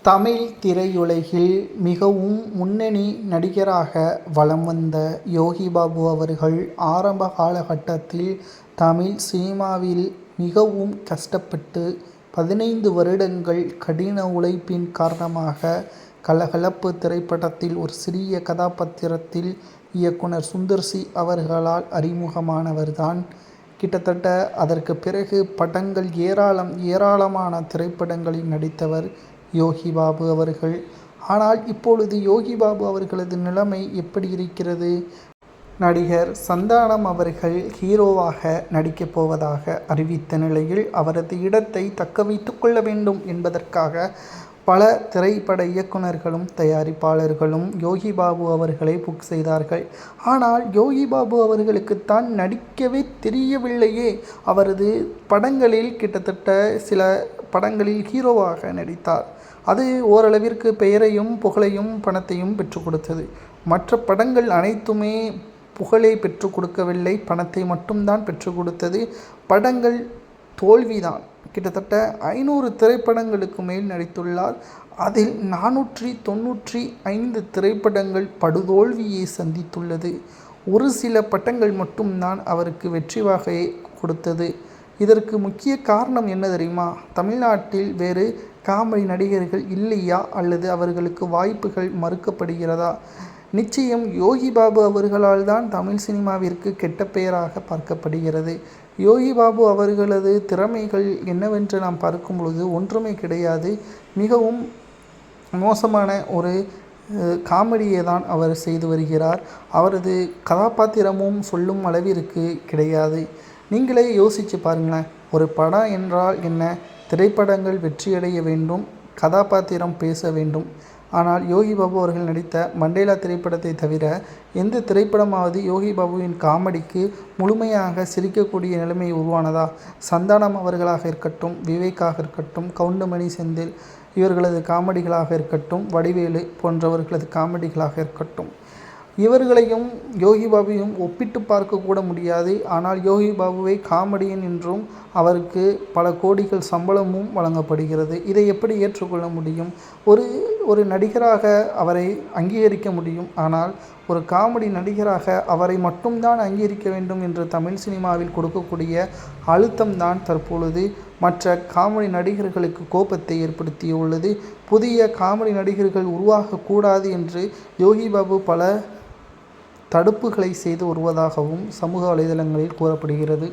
தமிழ் திரையுலகில் மிகவும் முன்னணி நடிகராக வலம் வந்த யோகி பாபு அவர்கள் ஆரம்ப காலகட்டத்தில் தமிழ் சினிமாவில் மிகவும் கஷ்டப்பட்டு 15 வருடங்கள் கடின உழைப்பின் காரணமாக கலகலப்பு திரைப்படத்தில் ஒரு சிறிய கதாபாத்திரத்தில் இயக்குனர் சுந்தர் சி அவர்களால் அறிமுகமானவர்தான். கிட்டத்தட்ட அதற்கு பிறகு படங்கள் ஏராளமான திரைப்படங்களில் நடித்தவர் யோகி பாபு அவர்கள். ஆனால் இப்பொழுது யோகி பாபு அவர்களது நிலைமை எப்படி இருக்கிறது? நடிகர் சந்தானம் அவர்கள் ஹீரோவாக நடிக்கப் போவதாக அறிவித்த நிலையில் அவரது இடத்தை தக்க வைத்துக் கொள்ள வேண்டும் என்பதற்காக பல திரைப்பட இயக்குனர்களும் தயாரிப்பாளர்களும் யோகி பாபு அவர்களை புக் செய்தார்கள். ஆனால் யோகி பாபு அவர்களுக்குத்தான் நடிக்கவே தெரியவில்லையே. அவரது படங்களில் கிட்டத்தட்ட சில படங்களில் ஹீரோவாக நடித்தார். அது ஓரளவிற்கு பெயரையும் புகழையும் பணத்தையும் பெற்றுக் கொடுத்தது. மற்ற படங்கள் அனைத்துமே புகழை பெற்றுக் கொடுக்கவில்லை, பணத்தை மட்டும்தான் பெற்றுக் கொடுத்தது. படங்கள் தோல்விதான். கிட்டத்தட்ட 500 திரைப்படங்களுக்கு மேல் நடித்துள்ளார். அதில் 495 திரைப்படங்கள் படுதோல்வியை சந்தித்துள்ளது. ஒரு சில படங்கள் மட்டும்தான் அவருக்கு வெற்றி வாகையை கொடுத்தது. இதற்கு முக்கிய காரணம் என்ன தெரியுமா? தமிழ்நாட்டில் வேறு காமெடி நடிகர்கள் இல்லையா அல்லது அவர்களுக்கு வாய்ப்புகள் மறுக்கப்படுகிறதா? நிச்சயம் யோகி பாபு அவர்களால் தான் தமிழ் சினிமாவிற்கு கெட்ட பெயராக பார்க்கப்படுகிறது. யோகி பாபு அவர்களது திறமைகள் என்னவென்று நாம் பார்க்கும் பொழுது ஒன்றுமே கிடையாது. மிகவும் மோசமான ஒரு காமெடியை தான் அவர் செய்து வருகிறார். அவரது கதாபாத்திரமும் சொல்லும் அளவிற்கு கிடையாது. நீங்களே யோசித்து பாருங்களேன். ஒரு படம் என்றால் என்ன? திரைப்படங்கள் வெற்றியடைய வேண்டும், கதாபாத்திரம் பேச வேண்டும். ஆனால் யோகி பாபு அவர்கள் நடித்த மண்டேலா திரைப்படத்தை தவிர எந்த திரைப்படமாவது யோகி பாபுவின் காமெடிக்கு முழுமையாக சிரிக்கக்கூடிய நிலைமை உருவானதா? சந்தானம் அவர்களாக இருக்கட்டும், விவேக்காக இருக்கட்டும், கவுண்டமணி செந்தில் இவர்களது காமெடிகளாக இருக்கட்டும், வடிவேலு போன்றவர்களது காமெடிகளாக இருக்கட்டும், இவர்களையும் யோகி பாபுவையும் ஒப்பிட்டு பார்க்க கூட முடியாது. ஆனால் யோகி பாபுவை காமெடியன் என்றும் அவருக்கு பல கோடிகள் சம்பளமும் வழங்கப்படுகிறது. இதை எப்படி ஏற்றுக்கொள்ள முடியும்? ஒரு நடிகராக அவரை அங்கீகரிக்க முடியும். ஆனால் ஒரு காமெடி நடிகராக அவரை மட்டும்தான் அங்கீகரிக்க வேண்டும் என்று தமிழ் சினிமாவில் கொடுக்கக்கூடிய அழுத்தம்தான் தற்பொழுது மற்ற காமெடி நடிகர்களுக்கு கோபத்தை ஏற்படுத்தியுள்ளது. புதிய காமெடி நடிகர்கள் உருவாகக்கூடாது என்று யோகி பாபு பல தடுப்புகளை செய்து வருவதாகவும் சமூக வலைதளங்களில் கூறப்படுகிறது.